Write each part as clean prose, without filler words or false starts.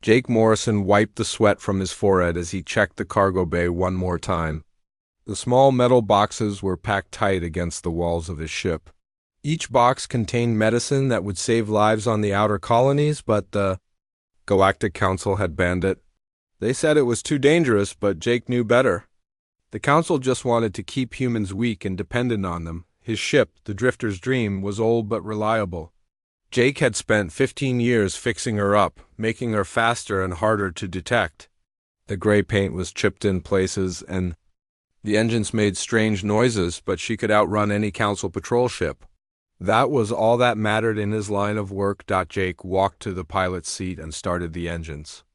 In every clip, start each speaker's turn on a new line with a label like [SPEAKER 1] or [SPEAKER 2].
[SPEAKER 1] Jake Morrison wiped the sweat from his forehead as he checked the cargo bay one more time. The small metal boxes were packed tight against the walls of his ship. Each box contained medicine that would save lives on the outer colonies, but the Galactic Council had banned it. They said it was too dangerous, but Jake knew better. The Council just wanted to keep humans weak and dependent on them. His ship, the Drifter's Dream, was old but reliable. Jake had spent 15 years fixing her up, making her faster and harder to detect. The gray paint was chipped in places, and the engines made strange noises, but she could outrun any Council patrol ship. That was all that mattered in his line of work. Jake walked to the pilot's seat and started the engines.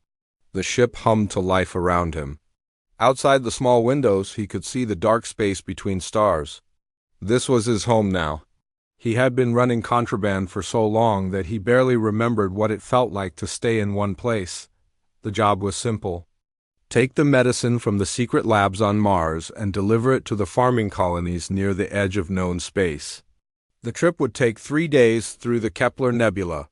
[SPEAKER 1] The ship hummed to life around him. Outside the small windows, he could see the dark space between stars. This was his home now. He had been running contraband for so long that he barely remembered what it felt like to stay in one place. The job was simple. Take the medicine from the secret labs on Mars and deliver it to the farming colonies near the edge of known space. The trip would take 3 days through the Kepler Nebula.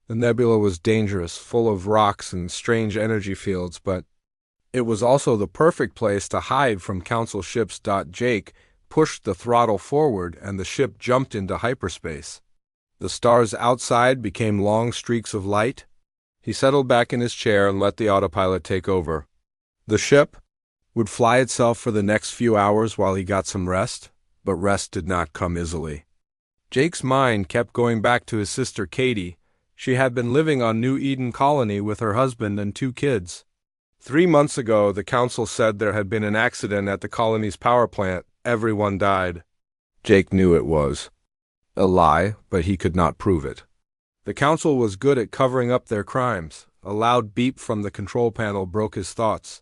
[SPEAKER 1] The nebula was dangerous, full of rocks and strange energy fields, but it was also the perfect place to hide from Council ships. Jake pushed the throttle forward and the ship jumped into hyperspace. The stars outside became long streaks of light. He settled back in his chair and let the autopilot take over. The ship would fly itself for the next few hours while he got some rest, but rest did not come easily. Jake's mind kept going back to his sister Katie. She had been living on New Eden Colony with her husband and 2 kids. 3 months ago, the Council said there had been an accident at the colony's power plant. Everyone died. Jake knew it was a lie, but he could not prove it. The Council was good at covering up their crimes. A loud beep from the control panel broke his thoughts.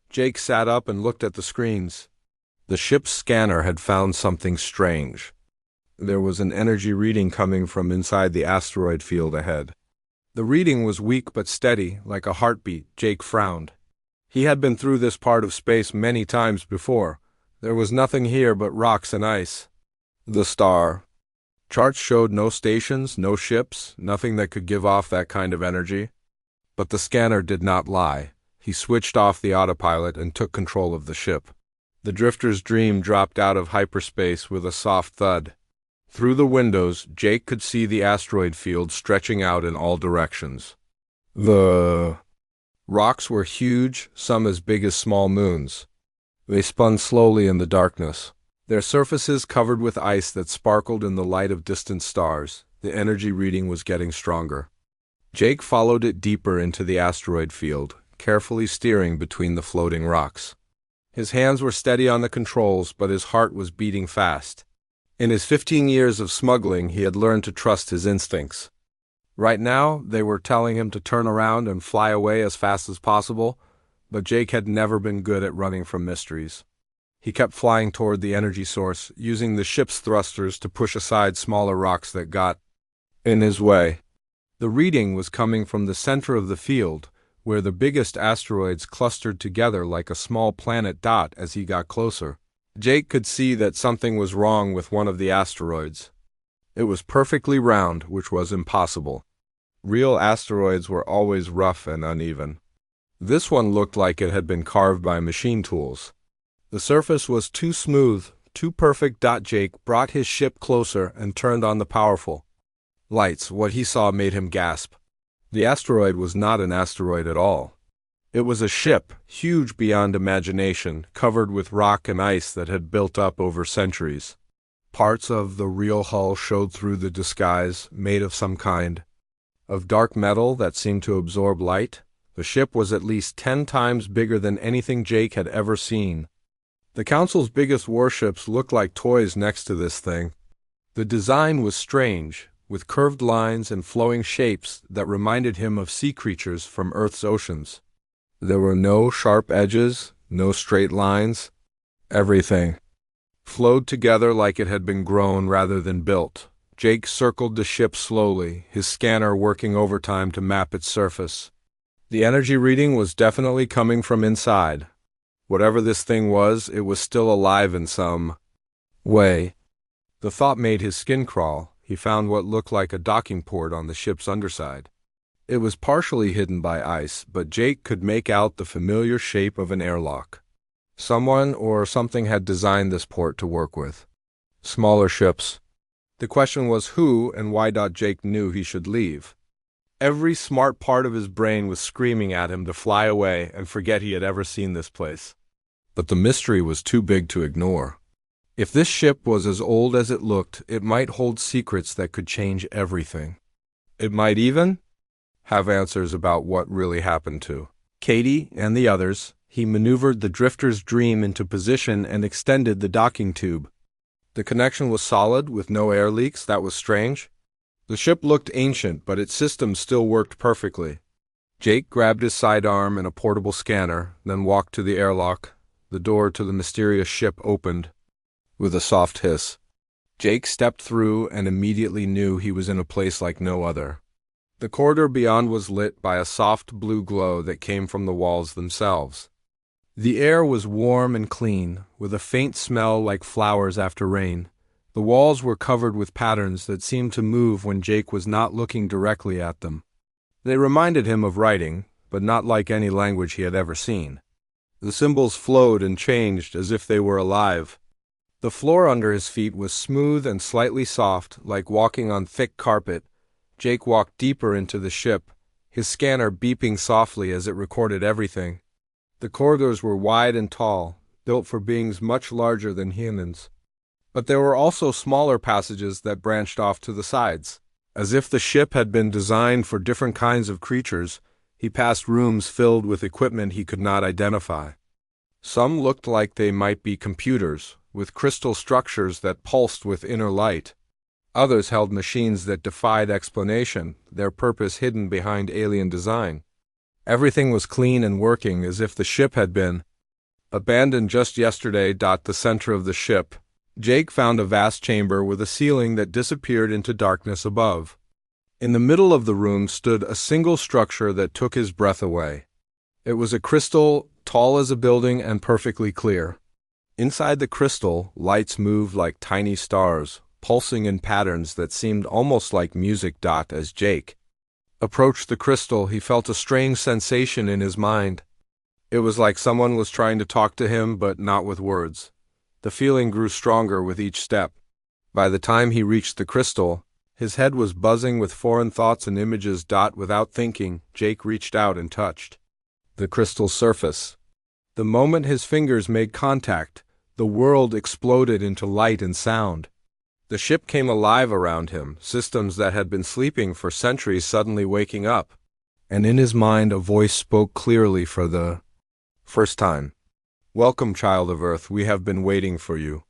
[SPEAKER 1] Jake sat up and looked at the screens. The ship's scanner had found something strange. There was an energy reading coming from inside the asteroid field ahead. The reading was weak but steady, like a heartbeat. Jake frowned. He had been through this part of space many times before. There was nothing here but rocks and ice. The star charts showed no stations, no ships, nothing that could give off that kind of energy. But the scanner did not lie. He switched off the autopilot and took control of the ship. The Drifter's Dream dropped out of hyperspace with a soft thud. Through the windows, Jake could see the asteroid field stretching out in all directions. The rocks were huge, some as big as small moons. They spun slowly in the darkness, their surfaces covered with ice that sparkled in the light of distant stars. The energy reading was getting stronger. Jake followed it deeper into the asteroid field, carefully steering between the floating rocks. His hands were steady on the controls, but his heart was beating fast. In his 15 years of smuggling, he had learned to trust his instincts. Right now, they were telling him to turn around and fly away as fast as possible, but Jake had never been good at running from mysteries. He kept flying toward the energy source, using the ship's thrusters to push aside smaller rocks that got in his way. The reading was coming from the center of the field, where the biggest asteroids clustered together like a small planet dot. As he got closer, Jake could see that something was wrong with one of the asteroids. It was perfectly round, which was impossible. Real asteroids were always rough and uneven. This one looked like it had been carved by machine tools. The surface was too smooth, too perfect. Jake brought his ship closer and turned on the powerful lights. What he saw made him gasp. The asteroid was not an asteroid at all. It was a ship, huge beyond imagination, covered with rock and ice that had built up over centuries. Parts of the real hull showed through the disguise, made of some kind of dark metal that seemed to absorb light. The ship was at least 10 times bigger than anything Jake had ever seen. The Council's biggest warships looked like toys next to this thing. The design was strange, with curved lines and flowing shapes that reminded him of sea creatures from Earth's oceans. There were no sharp edges, no straight lines. Everything flowed together like it had been grown rather than built. Jake circled the ship slowly, his scanner working overtime to map its surface. The energy reading was definitely coming from inside. Whatever this thing was, it was still alive in some way. The thought made his skin crawl. He found what looked like a docking port on the ship's underside. It was partially hidden by ice, but Jake could make out the familiar shape of an airlock. Someone or something had designed this port to work with smaller ships. The question was who and why. Jake knew he should leave. Every smart part of his brain was screaming at him to fly away and forget he had ever seen this place. But the mystery was too big to ignore. If this ship was as old as it looked, it might hold secrets that could change everything. It might even have answers about what really happened to Katie and the others. He maneuvered the drifter's dream into position and extended the docking tube. The connection was solid, with no air leaks. That was strange. The ship looked ancient, but its systems still worked perfectly. Jake grabbed his sidearm and a portable scanner, then walked to the airlock. The door to the mysterious ship opened with a soft hiss. Jake stepped through and immediately knew he was in a place like no other. The corridor beyond was lit by a soft blue glow that came from the walls themselves. The air was warm and clean, with a faint smell like flowers after rain. The walls were covered with patterns that seemed to move when Jake was not looking directly at them. They reminded him of writing, but not like any language he had ever seen. The symbols flowed and changed as if they were alive. The floor under his feet was smooth and slightly soft, like walking on thick carpet. Jake walked deeper into the ship, his scanner beeping softly as it recorded everything. The corridors were wide and tall, built for beings much larger than humans. But there were also smaller passages that branched off to the sides. As if the ship had been designed for different kinds of creatures, he passed rooms filled with equipment he could not identify. Some looked like they might be computers, with crystal structures that pulsed with inner light. Others held machines that defied explanation, their purpose hidden behind alien design. Everything was clean and working as if the ship had been abandoned just yesterday. The center of the ship, Jake found a vast chamber with a ceiling that disappeared into darkness above. In the middle of the room stood a single structure that took his breath away. It was a crystal, tall as a building and perfectly clear. Inside the crystal, lights moved like tiny stars, pulsing in patterns that seemed almost like music. As Jake approached the crystal, he felt a strange sensation in his mind. It was like someone was trying to talk to him, but not with words. The feeling grew stronger with each step. By the time he reached the crystal, his head was buzzing with foreign thoughts and images. Without thinking, Jake reached out and touched the crystal's surface. The moment his fingers made contact, the world exploded into light and sound. The ship came alive around him, systems that had been sleeping for centuries suddenly waking up. And in his mind a voice spoke clearly for the first time. "Welcome, child of Earth, we have been waiting for you."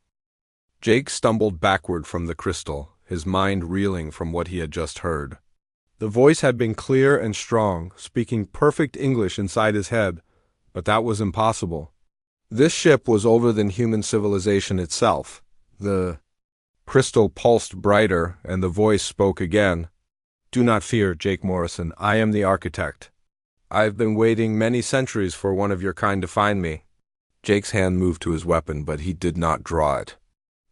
[SPEAKER 1] Jake stumbled backward from the crystal, his mind reeling from what he had just heard. The voice had been clear and strong, speaking perfect English inside his head, but that was impossible. This ship was older than human civilization itself. The crystal pulsed brighter, and the voice spoke again. "Do not fear, Jake Morrison. I am the architect. I've been waiting many centuries for one of your kind to find me." Jake's hand moved to his weapon, but he did not draw it.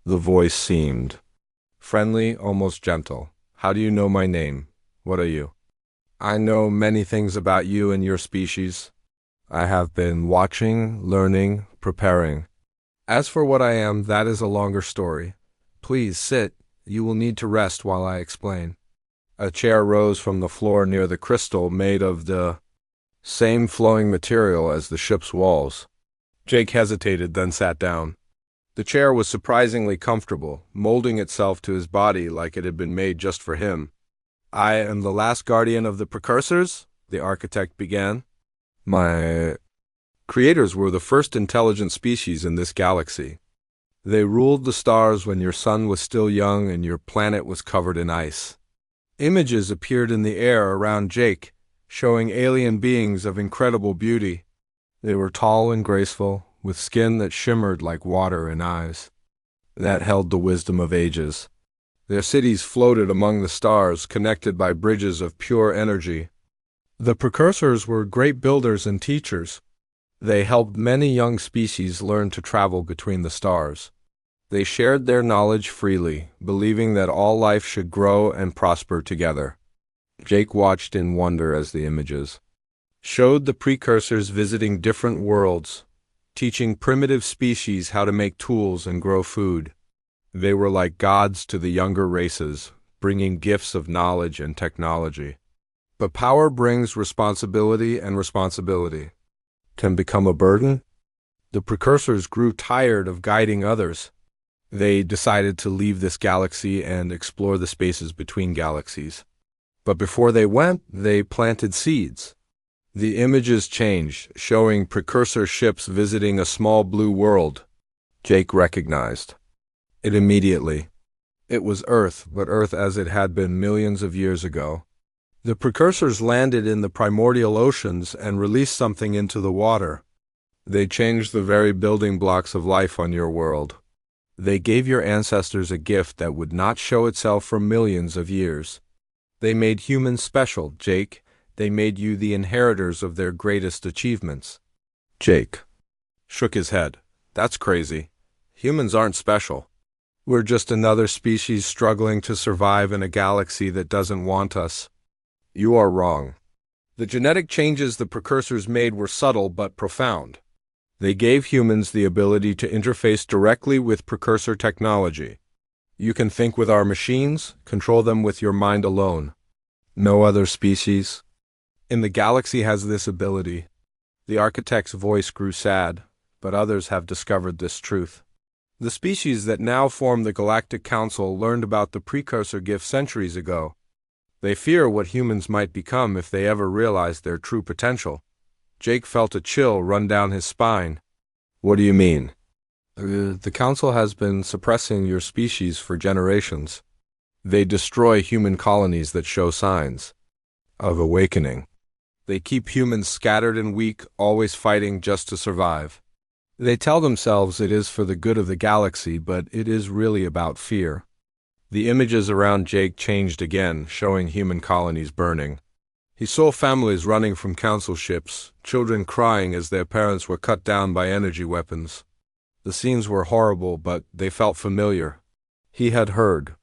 [SPEAKER 1] The voice seemed friendly, almost gentle. "How do you know my name? What are you?" "I know many things about you and your species. I have been watching, learning, preparing. As for what I am, that is a longer story. Please sit. You will need to rest while I explain." A chair rose from the floor near the crystal, made of the same flowing material as the ship's walls. Jake hesitated, then sat down. The chair was surprisingly comfortable, molding itself to his body like it had been made just for him. "I am the last guardian of the precursors," the architect began. "My creators were the first intelligent species in this galaxy. They ruled the stars when your sun was still young and your planet was covered in ice." Images appeared in the air around Jake, showing alien beings of incredible beauty. They were tall and graceful, with skin that shimmered like water and eyes that held the wisdom of ages. Their cities floated among the stars, connected by bridges of pure energy. The precursors were great builders and teachers. They helped many young species learn to travel between the stars. They shared their knowledge freely, believing that all life should grow and prosper together. Jake watched in wonder as the images showed the precursors visiting different worlds, teaching primitive species how to make tools and grow food. They were like gods to the younger races, bringing gifts of knowledge and technology. But power brings responsibility, and responsibility can become a burden. The precursors grew tired of guiding others. They decided to leave this galaxy and explore the spaces between galaxies. But before they went, they planted seeds. The images changed, showing precursor ships visiting a small blue world. Jake recognized it immediately. It was Earth, but Earth as it had been millions of years ago. The precursors landed in the primordial oceans and released something into the water. They changed the very building blocks of life on your world. They gave your ancestors a gift that would not show itself for millions of years. They made humans special, Jake. They made you the inheritors of their greatest achievements. Jake shook his head. That's crazy. Humans aren't special. We're just another species struggling to survive in a galaxy that doesn't want us. You are wrong. The genetic changes the precursors made were subtle but profound. They gave humans the ability to interface directly with precursor technology. You can think with our machines, control them with your mind alone. No other species in the galaxy has this ability. The architect's voice grew sad, but others have discovered this truth. The species that now form the Galactic Council learned about the precursor gift centuries ago. They fear what humans might become if they ever realize their true potential. Jake felt a chill run down his spine. What do you mean? The Council has been suppressing your species for generations. They destroy human colonies that show signs of awakening. They keep humans scattered and weak, always fighting just to survive. They tell themselves it is for the good of the galaxy, but it is really about fear. The images around Jake changed again, showing human colonies burning. He saw families running from council ships, children crying as their parents were cut down by energy weapons. The scenes were horrible, but they felt familiar. He had heard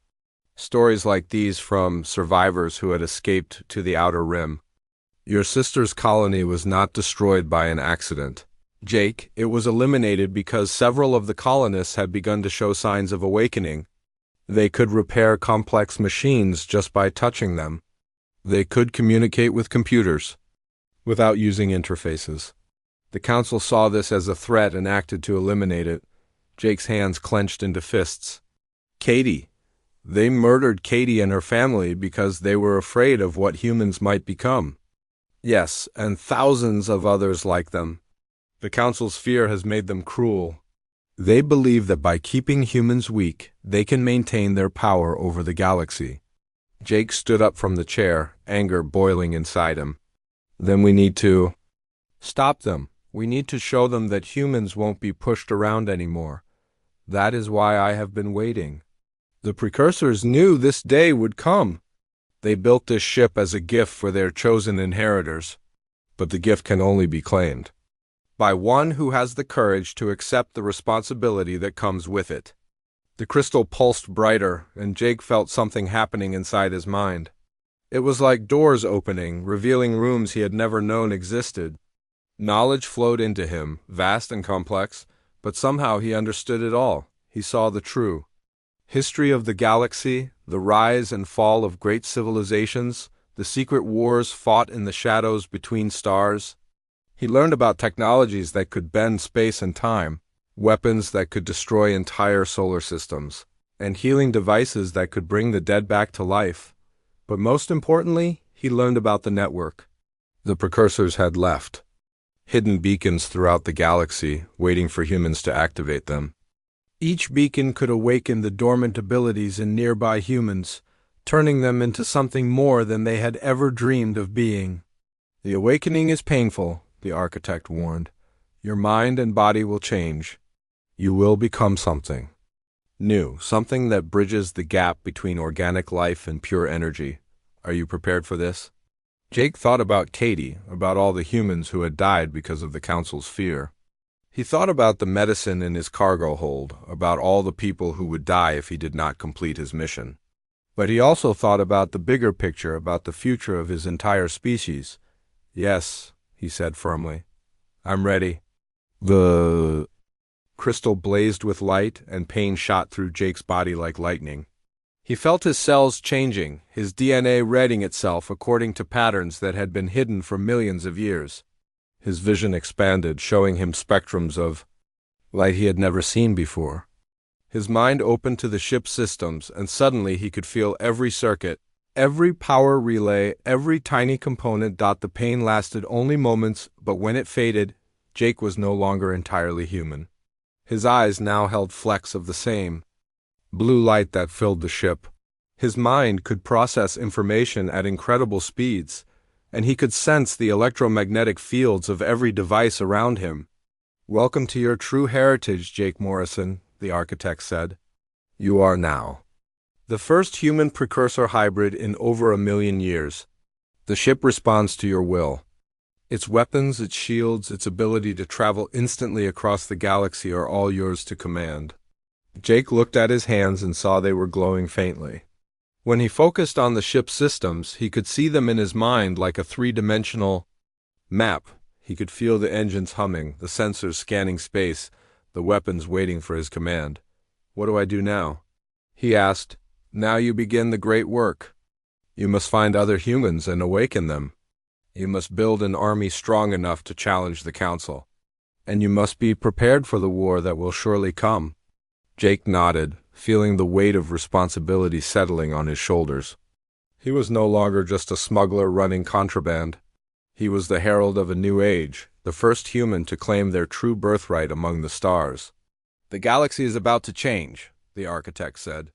[SPEAKER 1] stories like these from survivors who had escaped to the Outer Rim. Your sister's colony was not destroyed by an accident, Jake. It was eliminated because several of the colonists had begun to show signs of awakening. They could repair complex machines just by touching them. They could communicate with computers without using interfaces. The Council saw this as a threat and acted to eliminate it. Jake's hands clenched into fists. Katie. They murdered Katie and her family because they were afraid of what humans might become. Yes, and thousands of others like them. The Council's fear has made them cruel. They believe that by keeping humans weak, they can maintain their power over the galaxy. Jake stood up from the chair, anger boiling inside him. Then we need to stop them. We need to show them that humans won't be pushed around anymore. That is why I have been waiting. The precursors knew this day would come. They built this ship as a gift for their chosen inheritors. But the gift can only be claimed by one who has the courage to accept the responsibility that comes with it. The crystal pulsed brighter, and Jake felt something happening inside his mind. It was like doors opening, revealing rooms he had never known existed. Knowledge flowed into him, vast and complex, but somehow he understood it all. He saw the true history of the galaxy, the rise and fall of great civilizations, the secret wars fought in the shadows between stars. He learned about technologies that could bend space and time, weapons that could destroy entire solar systems, and healing devices that could bring the dead back to life. But most importantly, he learned about the network. The precursors had left hidden beacons throughout the galaxy, waiting for humans to activate them. Each beacon could awaken the dormant abilities in nearby humans, turning them into something more than they had ever dreamed of being. The awakening is painful, the architect warned. Your mind and body will change. You will become something new, something that bridges the gap between organic life and pure energy. Are you prepared for this? Jake thought about Katie, about all the humans who had died because of the Council's fear. He thought about the medicine in his cargo hold, about all the people who would die if he did not complete his mission. But he also thought about the bigger picture, about the future of his entire species. "Yes," he said firmly. "I'm ready." The crystal blazed with light, and pain shot through Jake's body like lightning. He felt his cells changing, his DNA readying itself according to patterns that had been hidden for millions of years. His vision expanded, showing him spectrums of light he had never seen before. His mind opened to the ship's systems, and suddenly he could feel every circuit, every power relay, every tiny component. The pain lasted only moments, but when it faded, Jake was no longer entirely human. His eyes now held flecks of the same blue light that filled the ship. His mind could process information at incredible speeds, and he could sense the electromagnetic fields of every device around him. "Welcome to your true heritage, Jake Morrison," the architect said. "You are now the first human precursor hybrid in over 1,000,000 years. The ship responds to your will. Its weapons, its shields, its ability to travel instantly across the galaxy are all yours to command." Jake looked at his hands and saw they were glowing faintly. When he focused on the ship's systems, he could see them in his mind like a three-dimensional map. He could feel the engines humming, the sensors scanning space, the weapons waiting for his command. "What do I do now?" he asked. "Now you begin the great work. You must find other humans and awaken them. You must build an army strong enough to challenge the Council. And you must be prepared for the war that will surely come." Jake nodded, feeling the weight of responsibility settling on his shoulders. He was no longer just a smuggler running contraband. He was the herald of a new age, the first human to claim their true birthright among the stars. "The galaxy is about to change," the architect said,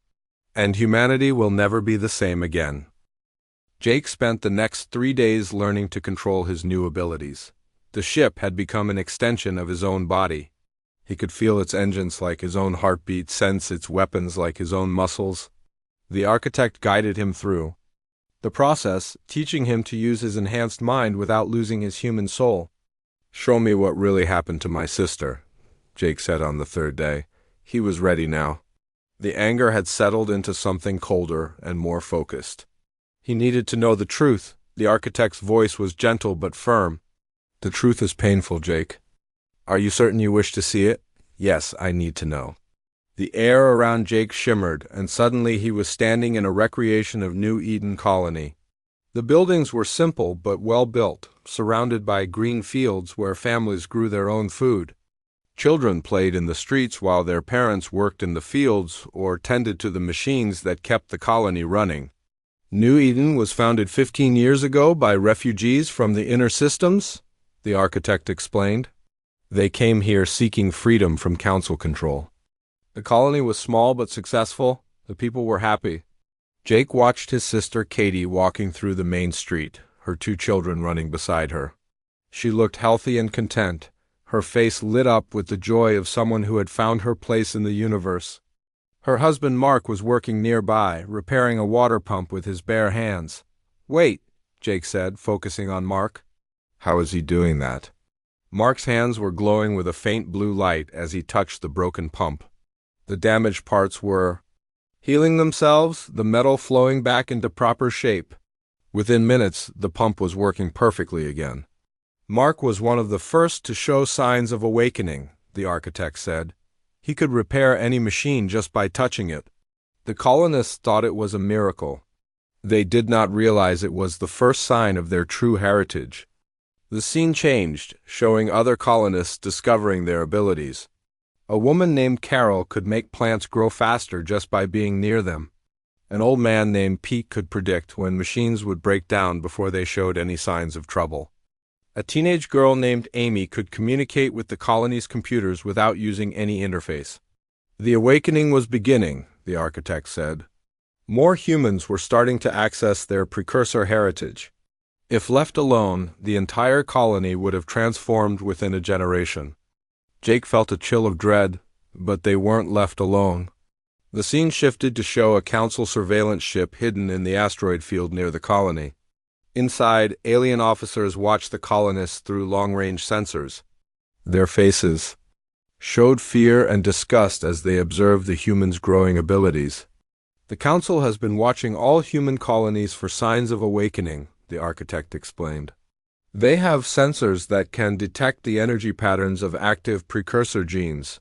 [SPEAKER 1] "and humanity will never be the same again." Jake spent the next 3 days learning to control his new abilities. The ship had become an extension of his own body. He could feel its engines like his own heartbeat, sense its weapons like his own muscles. The architect guided him through the process, teaching him to use his enhanced mind without losing his human soul. "Show me what really happened to my sister," Jake said on the 3rd day. He was ready now. The anger had settled into something colder and more focused. He needed to know the truth. The architect's voice was gentle but firm. "The truth is painful, Jake. Are you certain you wish to see it?" "Yes, I need to know." The air around Jake shimmered, and suddenly he was standing in a recreation of New Eden colony. The buildings were simple but well built, surrounded by green fields where families grew their own food. Children played in the streets while their parents worked in the fields or tended to the machines that kept the colony running. New Eden was founded 15 years ago by refugees from the inner systems, the architect explained. They came here seeking freedom from council control. The colony was small but successful. The people were happy. Jake watched his sister Katie walking through the main street, her 2 children running beside her. She looked healthy and content, her face lit up with the joy of someone who had found her place in the universe. Her husband Mark was working nearby, repairing a water pump with his bare hands. "Wait," Jake said, focusing on Mark. "How is he doing that?" Mark's hands were glowing with a faint blue light as he touched the broken pump. The damaged parts were healing themselves, the metal flowing back into proper shape. Within minutes, the pump was working perfectly again. Mark was one of the first to show signs of awakening, the architect said. He could repair any machine just by touching it. The colonists thought it was a miracle. They did not realize it was the first sign of their true heritage. The scene changed, showing other colonists discovering their abilities. A woman named Carol could make plants grow faster just by being near them. An old man named Pete could predict when machines would break down before they showed any signs of trouble. A teenage girl named Amy could communicate with the colony's computers without using any interface. The awakening was beginning, the architect said. More humans were starting to access their precursor heritage. If left alone, the entire colony would have transformed within a generation. Jake felt a chill of dread, but they weren't left alone. The scene shifted to show a council surveillance ship hidden in the asteroid field near the colony. Inside, alien officers watched the colonists through long-range sensors. Their faces showed fear and disgust as they observed the humans' growing abilities. The Council has been watching all human colonies for signs of awakening, the architect explained. They have sensors that can detect the energy patterns of active precursor genes.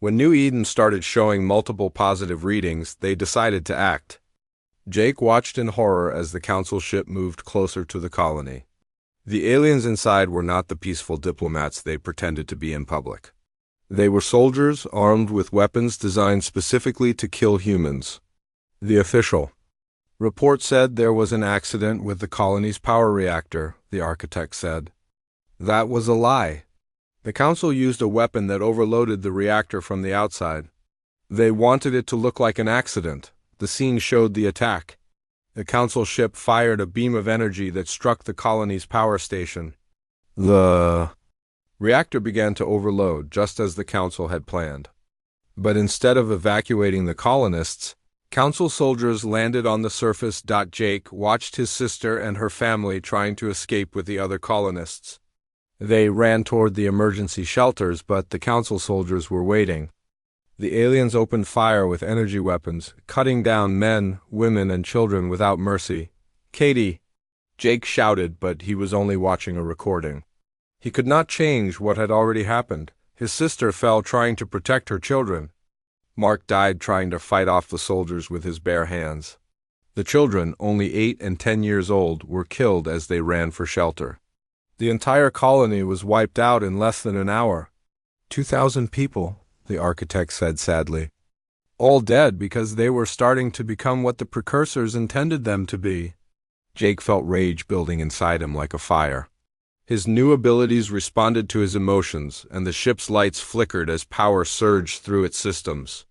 [SPEAKER 1] When New Eden started showing multiple positive readings, they decided to act. Jake watched in horror as the Council ship moved closer to the colony. The aliens inside were not the peaceful diplomats they pretended to be in public. They were soldiers armed with weapons designed specifically to kill humans. The official report said there was an accident with the colony's power reactor, the architect said. That was a lie. The Council used a weapon that overloaded the reactor from the outside. They wanted it to look like an accident. The scene showed the attack. The Council ship fired a beam of energy that struck the colony's power station. The reactor began to overload, just as the Council had planned. But instead of evacuating the colonists, Council soldiers landed on the surface. Jake watched his sister and her family trying to escape with the other colonists. They ran toward the emergency shelters, but the Council soldiers were waiting. The aliens opened fire with energy weapons, cutting down men, women, and children without mercy. Katie! Jake shouted, but he was only watching a recording. He could not change what had already happened. His sister fell trying to protect her children. Mark died trying to fight off the soldiers with his bare hands. The children, only 8 and 10 years old, were killed as they ran for shelter. The entire colony was wiped out in less than an hour. 2,000 people, the architect said sadly. All dead because they were starting to become what the precursors intended them to be. Jake felt rage building inside him like a fire. His new abilities responded to his emotions, and the ship's lights flickered as power surged through its systems.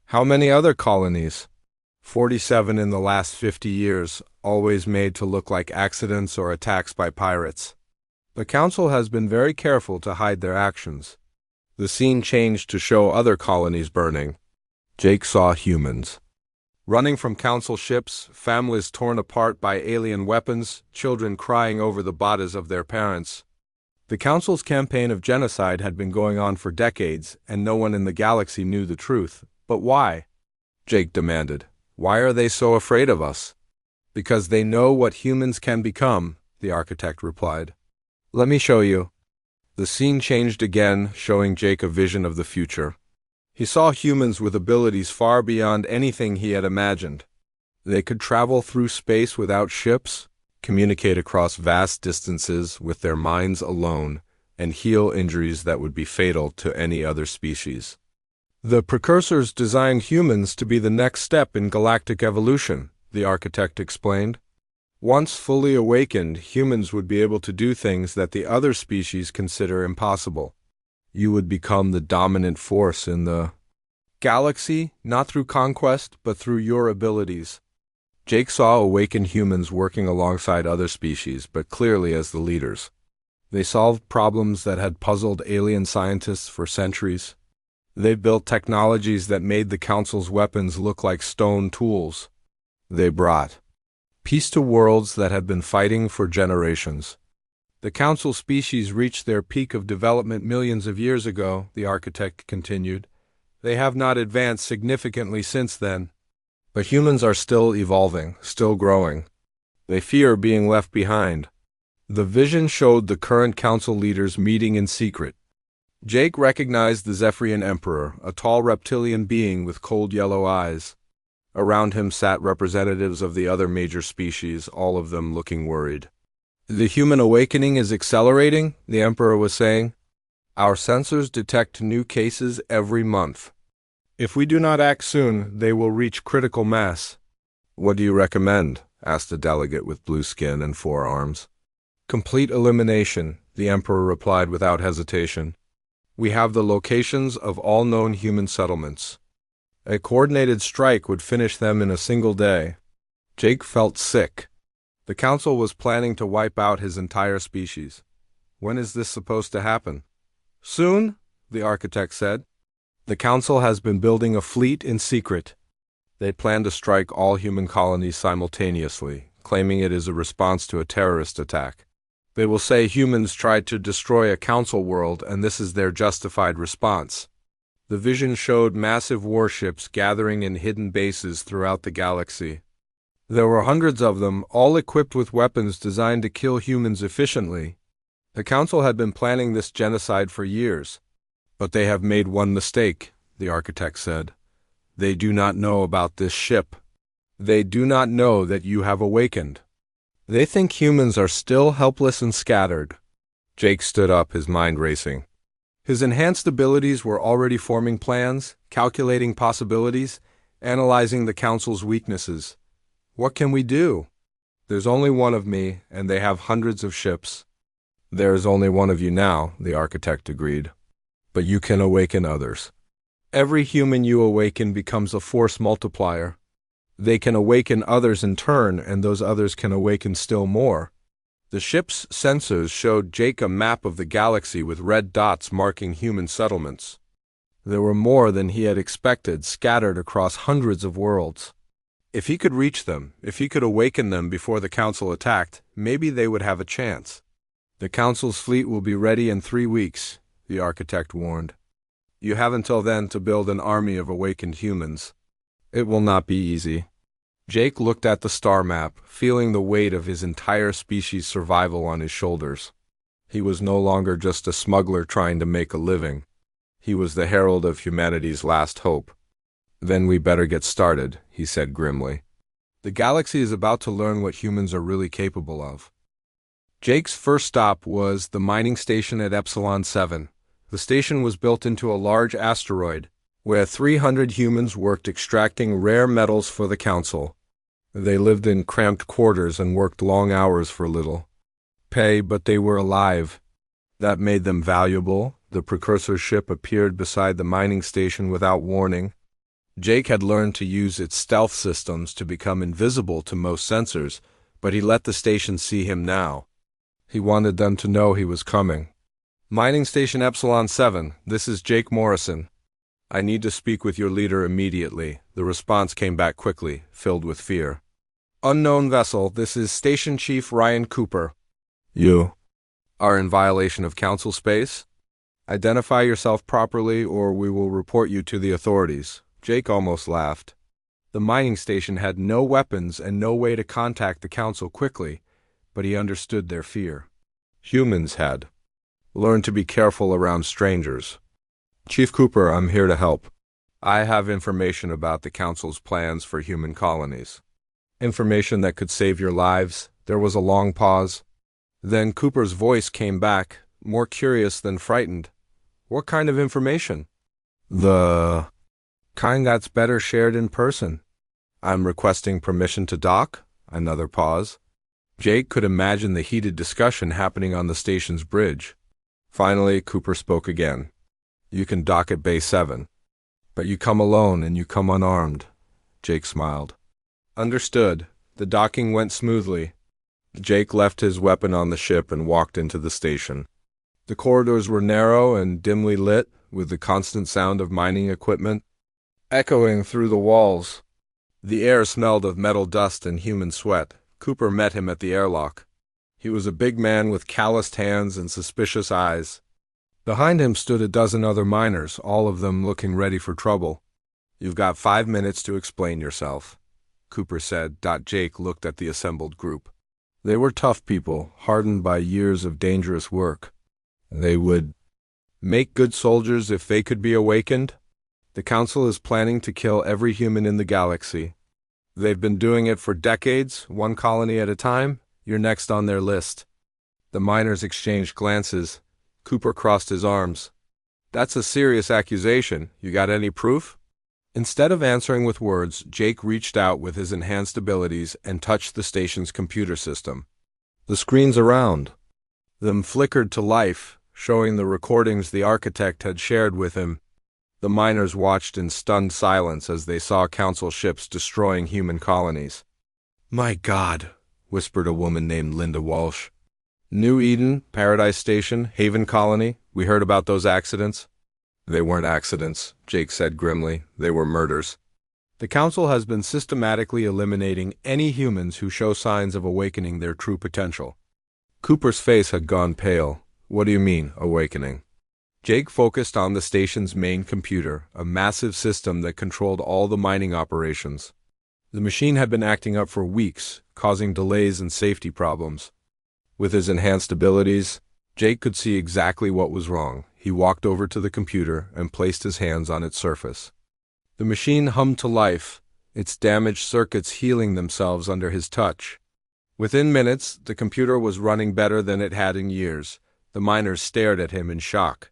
[SPEAKER 1] How many other colonies? 47 in the last 50 years, always made to look like accidents or attacks by pirates. The Council has been very careful to hide their actions. The scene changed to show other colonies burning. Jake saw humans running from Council ships, families torn apart by alien weapons, children crying over the bodies of their parents. The Council's campaign of genocide had been going on for decades, and no one in the galaxy knew the truth. But why? Jake demanded. Why are they so afraid of us? Because they know what humans can become, the architect replied. Let me show you. The scene changed again, showing Jake a vision of the future. He saw humans with abilities far beyond anything he had imagined. They could travel through space without ships, communicate across vast distances with their minds alone, and heal injuries that would be fatal to any other species. The precursors designed humans to be the next step in galactic evolution, the architect explained. Once fully awakened, humans would be able to do things that the other species consider impossible. You would become the dominant force in the galaxy, not through conquest, but through your abilities. Jake saw awakened humans working alongside other species, but clearly as the leaders. They solved problems that had puzzled alien scientists for centuries. They built technologies that made the Council's weapons look like stone tools. They brought peace to worlds that had been fighting for generations. The Council species reached their peak of development millions of years ago, the architect continued. They have not advanced significantly since then. But humans are still evolving, still growing. They fear being left behind. The vision showed the current Council leaders meeting in secret. Jake recognized the Zephyrian Emperor, a tall reptilian being with cold yellow eyes. Around him sat representatives of the other major species, all of them looking worried. The human awakening is accelerating, the Emperor was saying. Our sensors detect new cases every month. If we do not act soon, they will reach critical mass. What do you recommend? Asked a delegate with blue skin and 4 arms. Complete elimination, the Emperor replied without hesitation. We have the locations of all known human settlements. A coordinated strike would finish them in a single day. Jake felt sick. The Council was planning to wipe out his entire species. When is this supposed to happen? Soon, the architect said. The Council has been building a fleet in secret. They plan to strike all human colonies simultaneously, claiming it is a response to a terrorist attack. They will say humans tried to destroy a Council world and this is their justified response. The vision showed massive warships gathering in hidden bases throughout the galaxy. There were hundreds of them, all equipped with weapons designed to kill humans efficiently. The Council had been planning this genocide for years. But they have made one mistake, the architect said. They do not know about this ship. They do not know that you have awakened. They think humans are still helpless and scattered. Jake stood up, his mind racing. His enhanced abilities were already forming plans, calculating possibilities, analyzing the Council's weaknesses. What can we do? There's only one of me, and they have hundreds of ships. There is only one of you now, the architect agreed. But you can awaken others. Every human you awaken becomes a force multiplier. They can awaken others in turn, and those others can awaken still more. The ship's sensors showed Jake a map of the galaxy with red dots marking human settlements. There were more than he had expected, scattered across hundreds of worlds. If he could reach them, if he could awaken them before the Council attacked, maybe they would have a chance. The Council's fleet will be ready in 3 weeks, the architect warned. You have until then to build an army of awakened humans. It will not be easy. Jake looked at the star map, feeling the weight of his entire species' survival on his shoulders. He was no longer just a smuggler trying to make a living. He was the herald of humanity's last hope. Then we better get started, he said grimly. The galaxy is about to learn what humans are really capable of. Jake's first stop was the mining station at Epsilon 7. The station was built into a large asteroid, where 300 humans worked extracting rare metals for the Council. They lived in cramped quarters and worked long hours for little pay, but they were alive. That made them valuable. The precursor ship appeared beside the mining station without warning. Jake had learned to use its stealth systems to become invisible to most sensors, but he let the station see him now. He wanted them to know he was coming. Mining Station Epsilon 7, this is Jake Morrison. I need to speak with your leader immediately. The response came back quickly, filled with fear. Unknown vessel, this is Station Chief Ryan Cooper. You are in violation of Council space? Identify yourself properly or we will report you to the authorities. Jake almost laughed. The mining station had no weapons and no way to contact the Council quickly, but he understood their fear. Humans had. Learn to be careful around strangers. Chief Cooper, I'm here to help. I have information about the Council's plans for human colonies. Information that could save your lives. There was a long pause. Then Cooper's voice came back, more curious than frightened. What kind of information? The kind that's better shared in person. I'm requesting permission to dock. Another pause. Jake could imagine the heated discussion happening on the station's bridge. Finally, Cooper spoke again. You can dock at Bay 7. But you come alone and you come unarmed. Jake smiled. Understood. The docking went smoothly. Jake left his weapon on the ship and walked into the station. The corridors were narrow and dimly lit, with the constant sound of mining equipment echoing through the walls. The air smelled of metal dust and human sweat. Cooper met him at the airlock. He was a big man with calloused hands and suspicious eyes. Behind him stood a dozen other miners, all of them looking ready for trouble. You've got 5 minutes to explain yourself, Cooper said. Jake looked at the assembled group. They were tough people, hardened by years of dangerous work. They would make good soldiers if they could be awakened. The Council is planning to kill every human in the galaxy. They've been doing it for decades, one colony at a time. You're next on their list. The miners exchanged glances. Cooper crossed his arms. That's a serious accusation. You got any proof? Instead of answering with words, Jake reached out with his enhanced abilities and touched the station's computer system. The screens around them flickered to life, showing the recordings the architect had shared with him. The miners watched in stunned silence as they saw Council ships destroying human colonies. My God, whispered a woman named Linda Walsh. New Eden, Paradise Station, Haven Colony, we heard about those accidents. They weren't accidents, Jake said grimly. They were murders. The Council has been systematically eliminating any humans who show signs of awakening their true potential. Cooper's face had gone pale. What do you mean, awakening? Jake focused on the station's main computer, a massive system that controlled all the mining operations. The machine had been acting up for weeks, causing delays and safety problems. With his enhanced abilities, Jake could see exactly what was wrong. He walked over to the computer and placed his hands on its surface. The machine hummed to life, its damaged circuits healing themselves under his touch. Within minutes, the computer was running better than it had in years. The miners stared at him in shock.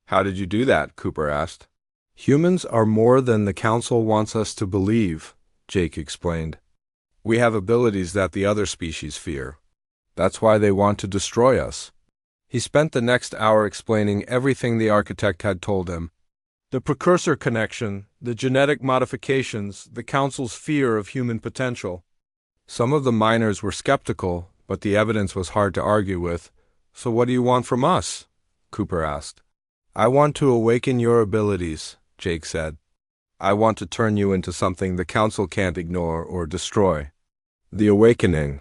[SPEAKER 1] "How did you do that?" Cooper asked. "Humans are more than the Council wants us to believe," Jake explained. "We have abilities that the other species fear. That's why they want to destroy us." He spent the next hour explaining everything the architect had told him. The precursor connection, the genetic modifications, the Council's fear of human potential. Some of the miners were skeptical, but the evidence was hard to argue with. "So what do you want from us?" Cooper asked. "I want to awaken your abilities," Jake said. "I want to turn you into something the Council can't ignore or destroy." The awakening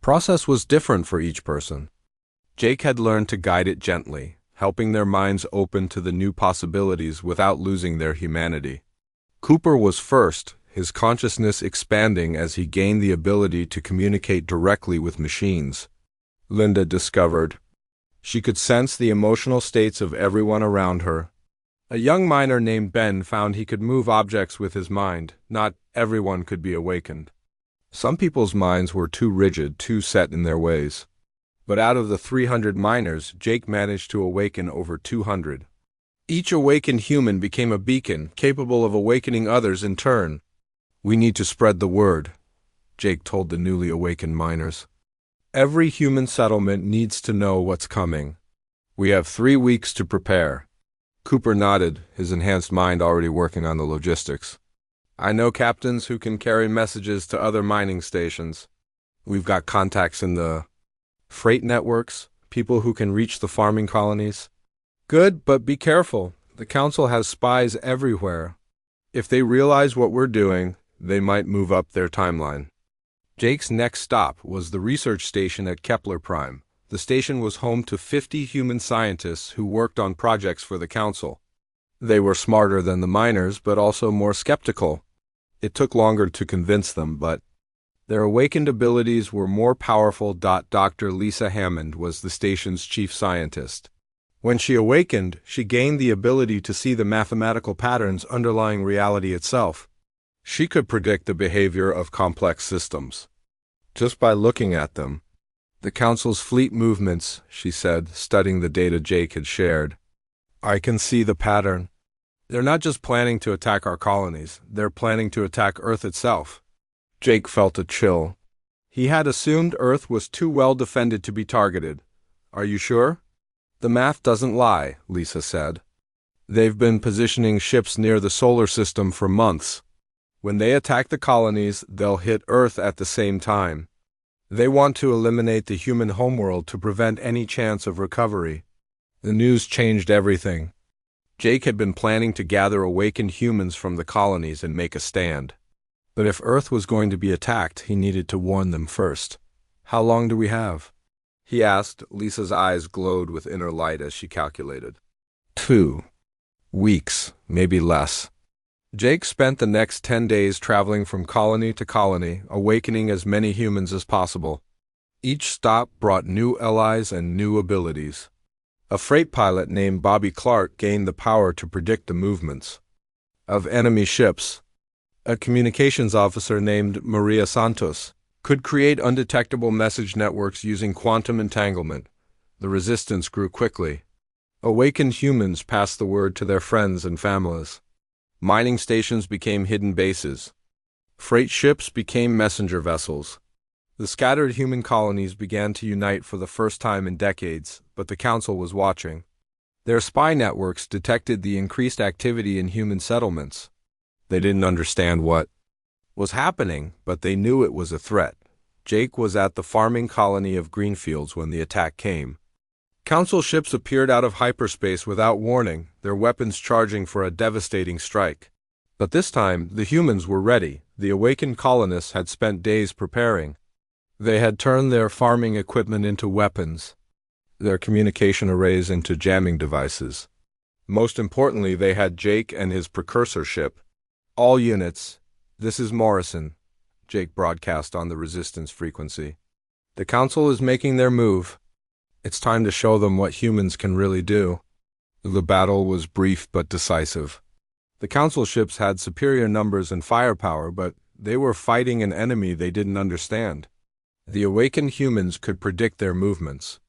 [SPEAKER 1] process was different for each person. Jake had learned to guide it gently, helping their minds open to the new possibilities without losing their humanity. Cooper was first, his consciousness expanding as he gained the ability to communicate directly with machines. Linda discovered. She could sense the emotional states of everyone around her. A young miner named Ben found he could move objects with his mind. Not everyone could be awakened. Some people's minds were too rigid, too set in their ways. But out of the 300 miners, Jake managed to awaken over 200. Each awakened human became a beacon, capable of awakening others in turn. "We need to spread the word," Jake told the newly awakened miners. "Every human settlement needs to know what's coming. We have 3 weeks to prepare." Cooper nodded, his enhanced mind already working on the logistics. "I know captains who can carry messages to other mining stations. We've got contacts in the freight networks, people who can reach the farming colonies." "Good, but be careful. The Council has spies everywhere. If they realize what we're doing, they might move up their timeline." Jake's next stop was the research station at Kepler Prime. The station was home to 50 human scientists who worked on projects for the Council. They were smarter than the miners, but also more skeptical. It took longer to convince them, but their awakened abilities were more powerful. Dr. Lisa Hammond was the station's chief scientist. When she awakened, she gained the ability to see the mathematical patterns underlying reality itself. She could predict the behavior of complex systems just by looking at them. "The Council's fleet movements," she said, studying the data Jake had shared. "I can see the pattern. They're not just planning to attack our colonies, they're planning to attack Earth itself." Jake felt a chill. He had assumed Earth was too well defended to be targeted. "Are you sure?" "The math doesn't lie," Lisa said. "They've been positioning ships near the solar system for months. When they attack the colonies, they'll hit Earth at the same time. They want to eliminate the human homeworld to prevent any chance of recovery." The news changed everything. Jake had been planning to gather awakened humans from the colonies and make a stand. But if Earth was going to be attacked, he needed to warn them first. "How long do we have?" he asked. Lisa's eyes glowed with inner light as she calculated. 2 weeks, maybe less. Jake spent the next 10 days traveling from colony to colony, awakening as many humans as possible. Each stop brought new allies and new abilities. A freight pilot named Bobby Clark gained the power to predict the movements of enemy ships. A communications officer named Maria Santos could create undetectable message networks using quantum entanglement. The resistance grew quickly. Awakened humans passed the word to their friends and families. Mining stations became hidden bases. Freight ships became messenger vessels. The scattered human colonies began to unite for the first time in decades, but the Council was watching. Their spy networks detected the increased activity in human settlements. They didn't understand what was happening, but they knew it was a threat. Jake was at the farming colony of Greenfields when the attack came. Council ships appeared out of hyperspace without warning, their weapons charging for a devastating strike. But this time, the humans were ready. The awakened colonists had spent days preparing. They had turned their farming equipment into weapons, their communication arrays into jamming devices. Most importantly, they had Jake and his precursor ship. All units, this is Morrison, Jake broadcast on the Resistance frequency. The Council is making their move. It's time to show them what humans can really do. The battle was brief but decisive. The Council ships had superior numbers and firepower, but they were fighting an enemy they didn't understand. The awakened humans could predict their movements,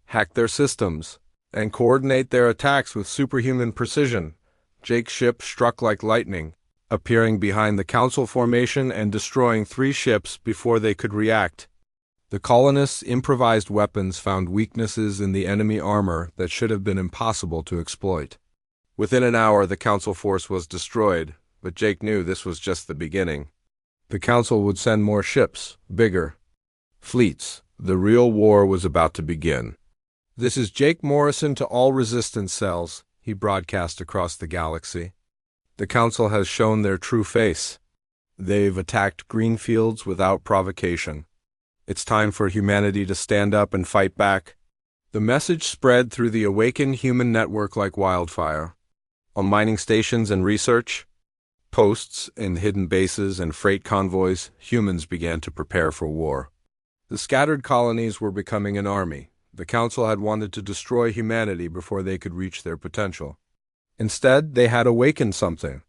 [SPEAKER 1] hack their systems, and coordinate their attacks with superhuman precision. Jake's ship struck like lightning, appearing behind the Council formation and destroying 3 ships before they could react. The colonists' improvised weapons found weaknesses in the enemy armor that should have been impossible to exploit. Within an hour, the Council force was destroyed, but Jake knew this was just the beginning. The Council would send more ships, bigger fleets. The real war was about to begin. This is Jake Morrison to all Resistance cells, he broadcast across the galaxy. The Council has shown their true face. They've attacked green fields without provocation. It's time for humanity to stand up and fight back. The message spread through the awakened human network like wildfire. On mining stations and research posts, in hidden bases and freight convoys, humans began to prepare for war. The scattered colonies were becoming an army. The Council had wanted to destroy humanity before they could reach their potential. Instead, they had awakened something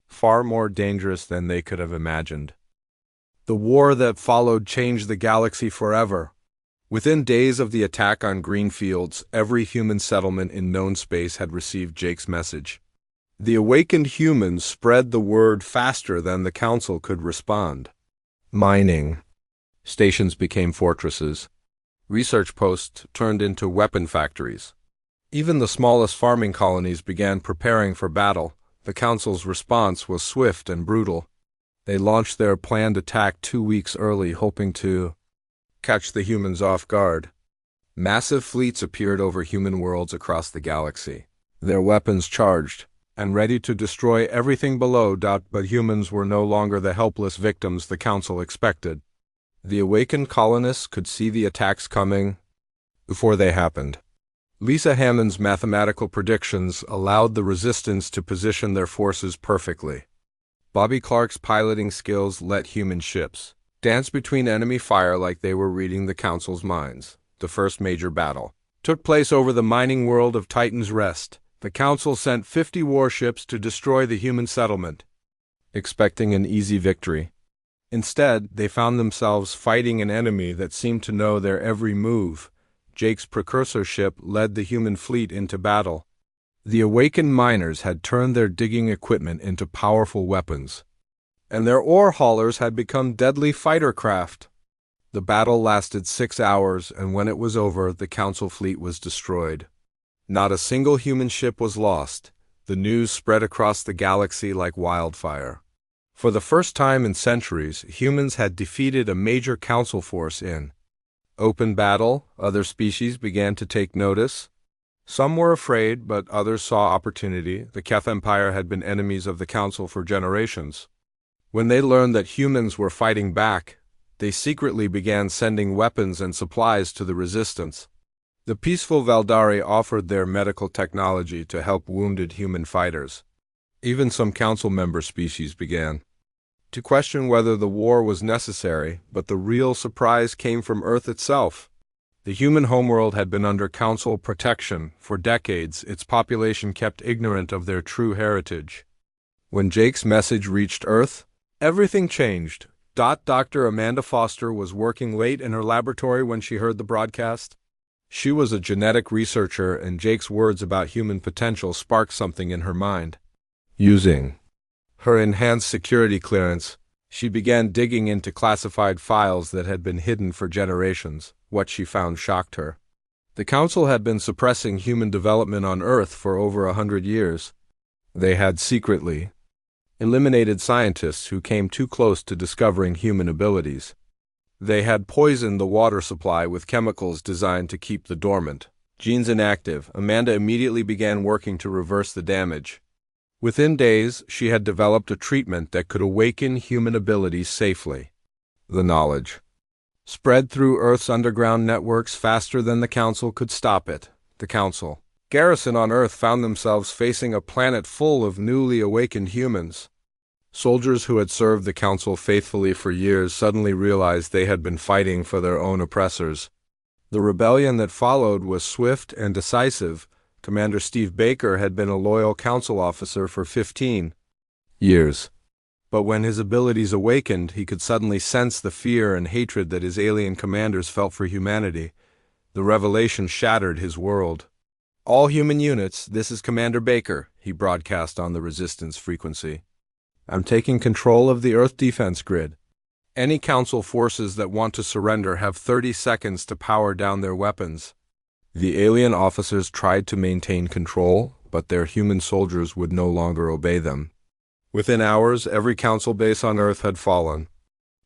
[SPEAKER 1] far more dangerous than they could have imagined. The war that followed changed the galaxy forever. Within days of the attack on green fields, every human settlement in known space had received Jake's message. The awakened humans spread the word faster than the Council could respond. Mining stations became fortresses. Research posts turned into weapon factories. Even the smallest farming colonies began preparing for battle. The Council's response was swift and brutal. They launched their planned attack 2 weeks early, hoping to catch the humans off guard. Massive fleets appeared over human worlds across the galaxy, their weapons charged and ready to destroy everything below. But humans were no longer the helpless victims the Council expected. The awakened colonists could see the attacks coming before they happened. Lisa Hammond's mathematical predictions allowed the Resistance to position their forces perfectly. Bobby Clark's piloting skills let human ships dance between enemy fire like they were reading the Council's minds. The first major battle took place over the mining world of Titan's Rest. The Council sent 50 warships to destroy the human settlement, expecting an easy victory. Instead, they found themselves fighting an enemy that seemed to know their every move. Jake's precursor ship led the human fleet into battle. The awakened miners had turned their digging equipment into powerful weapons, and their ore haulers had become deadly fighter craft. The battle lasted 6 hours, and when it was over, the Council fleet was destroyed. Not a single human ship was lost. The news spread across the galaxy like wildfire. For the first time in centuries, humans had defeated a major Council force in open battle. Other species began to take notice. Some were afraid, but others saw opportunity. The Keth Empire had been enemies of the Council for generations. When they learned that humans were fighting back, they secretly began sending weapons and supplies to the Resistance. The peaceful Valdari offered their medical technology to help wounded human fighters. Even some Council member species began to question whether the war was necessary, but the real surprise came from Earth itself. The human homeworld had been under Council protection for decades. Its population kept ignorant of their true heritage. When Jake's message reached Earth, everything changed. Dr. Amanda Foster was working late in her laboratory when she heard the broadcast. She was a genetic researcher, and Jake's words about human potential sparked something in her mind. Using her enhanced security clearance, she began digging into classified files that had been hidden for generations. What she found shocked her. The Council had been suppressing human development on Earth for over 100 years. They had secretly eliminated scientists who came too close to discovering human abilities. They had poisoned the water supply with chemicals designed to keep the dormant genes inactive. Amanda immediately began working to reverse the damage. Within days, she had developed a treatment that could awaken human abilities safely. The knowledge spread through Earth's underground networks faster than the Council could stop it. The Council garrison on Earth found themselves facing a planet full of newly awakened humans. Soldiers who had served the Council faithfully for years suddenly realized they had been fighting for their own oppressors. The rebellion that followed was swift and decisive. Commander Steve Baker had been a loyal Council officer for 15 years. But when his abilities awakened, he could suddenly sense the fear and hatred that his alien commanders felt for humanity. The revelation shattered his world. "All human units, this is Commander Baker," he broadcast on the Resistance frequency. "I'm taking control of the Earth defense grid. Any Council forces that want to surrender have 30 seconds to power down their weapons." The alien officers tried to maintain control, but their human soldiers would no longer obey them. Within hours, every Council base on Earth had fallen.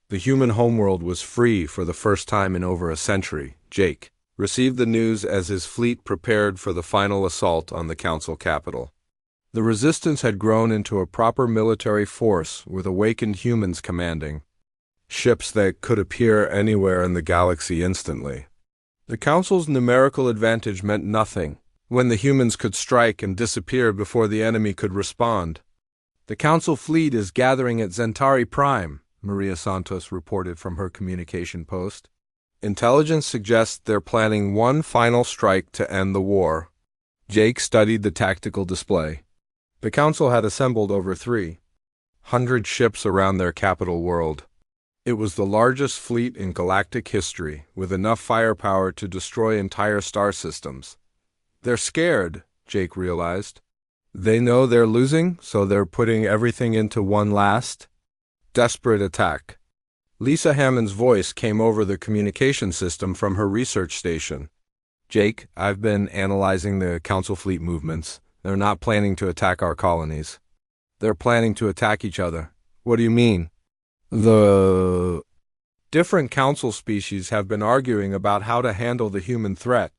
[SPEAKER 1] The human homeworld was free for the first time in over a century. Jake received the news as his fleet prepared for the final assault on the Council capital. The Resistance had grown into a proper military force with awakened humans commanding. Ships that could appear anywhere in the galaxy instantly. The Council's numerical advantage meant nothing when the humans could strike and disappear before the enemy could respond. "The Council fleet is gathering at Zentari Prime," Maria Santos reported from her communication post. "Intelligence suggests they're planning one final strike to end the war." Jake studied the tactical display. The Council had assembled over 300 ships around their capital world. It was the largest fleet in galactic history, with enough firepower to destroy entire star systems. "They're scared," Jake realized. "They know they're losing, so they're putting everything into one last, desperate attack." Lisa Hammond's voice came over the communication system from her research station. "Jake, I've been analyzing the Council fleet movements. They're not planning to attack our colonies. They're planning to attack each other." "What do you mean?" "The different Council species have been arguing about how to handle the human threat.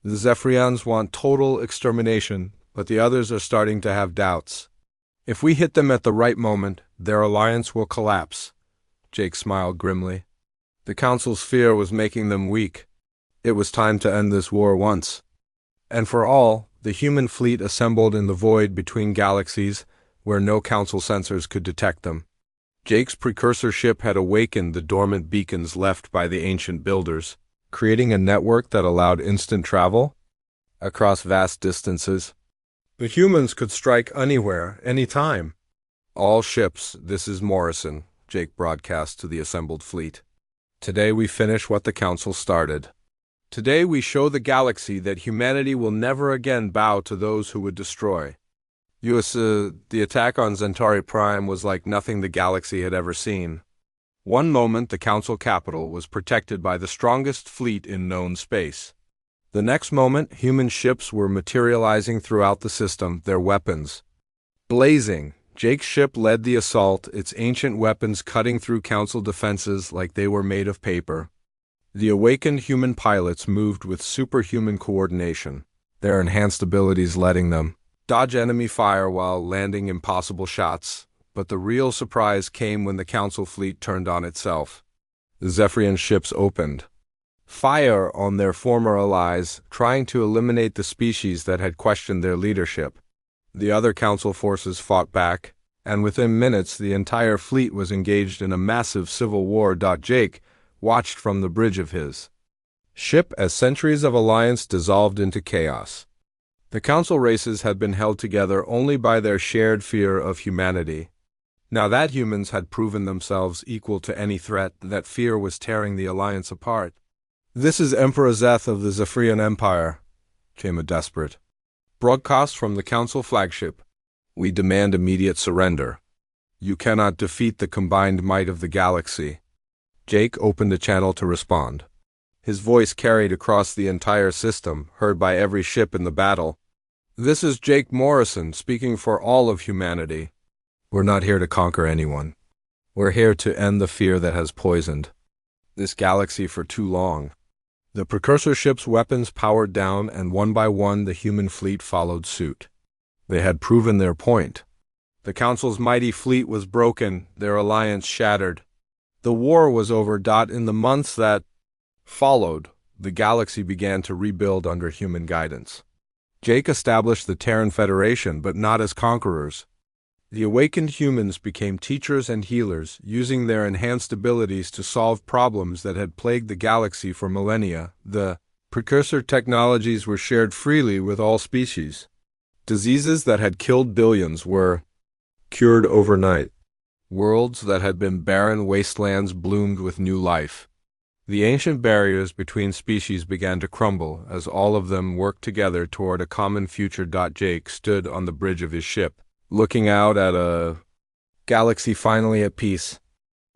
[SPEAKER 1] The Zephyrians want total extermination, but the others are starting to have doubts. If we hit them at the right moment, their alliance will collapse." Jake smiled grimly. The Council's fear was making them weak. It was time to end this war once and for all. The human fleet assembled in the void between galaxies, where no Council sensors could detect them. Jake's precursor ship had awakened the dormant beacons left by the ancient builders, creating a network that allowed instant travel across vast distances. The humans could strike anywhere, anytime. "All ships, this is Morrison," Jake broadcast to the assembled fleet. "Today we finish what the Council started. Today we show the galaxy that humanity will never again bow to those who would destroy." The attack on Zentari Prime was like nothing the galaxy had ever seen. One moment the Council capital was protected by the strongest fleet in known space. The next moment, human ships were materializing throughout the system, their weapons blazing. Jake's ship led the assault, its ancient weapons cutting through Council defenses like they were made of paper. The awakened human pilots moved with superhuman coordination, their enhanced abilities letting them dodge enemy fire while landing impossible shots. But the real surprise came when the Council fleet turned on itself. The Zephyrian ships opened fire on their former allies, trying to eliminate the species that had questioned their leadership. The other Council forces fought back, and within minutes the entire fleet was engaged in a massive civil war. Jake watched from the bridge of his ship as centuries of alliance dissolved into chaos. The Council races had been held together only by their shared fear of humanity. Now that humans had proven themselves equal to any threat, that fear was tearing the alliance apart. "This is Emperor Zeth of the Zephyrian Empire," came a desperate broadcast from the Council flagship. "We demand immediate surrender. You cannot defeat the combined might of the galaxy." Jake opened the channel to respond. His voice carried across the entire system, heard by every ship in the battle. "This is Jake Morrison, speaking for all of humanity. We're not here to conquer anyone. We're here to end the fear that has poisoned this galaxy for too long." The precursor ship's weapons powered down, and one by one the human fleet followed suit. They had proven their point. The Council's mighty fleet was broken, their alliance shattered. The war was over. In the months that followed, the galaxy began to rebuild under human guidance. Jake established the Terran Federation, but not as conquerors. The awakened humans became teachers and healers, using their enhanced abilities to solve problems that had plagued the galaxy for millennia. The precursor technologies were shared freely with all species. Diseases that had killed billions were cured overnight. Worlds that had been barren wastelands bloomed with new life. The ancient barriers between species began to crumble as all of them worked together toward a common future. Jake stood on the bridge of his ship, looking out at a galaxy finally at peace.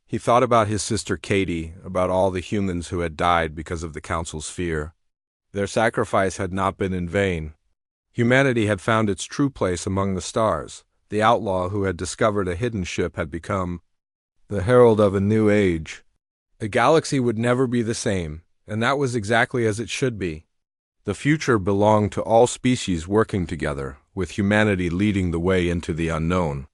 [SPEAKER 1] He thought about his sister Katie, about all the humans who had died because of the Council's fear. Their sacrifice had not been in vain. Humanity had found its true place among the stars. The outlaw who had discovered a hidden ship had become the herald of a new age. The galaxy would never be the same, and that was exactly as it should be. The future belonged to all species working together, with humanity leading the way into the unknown.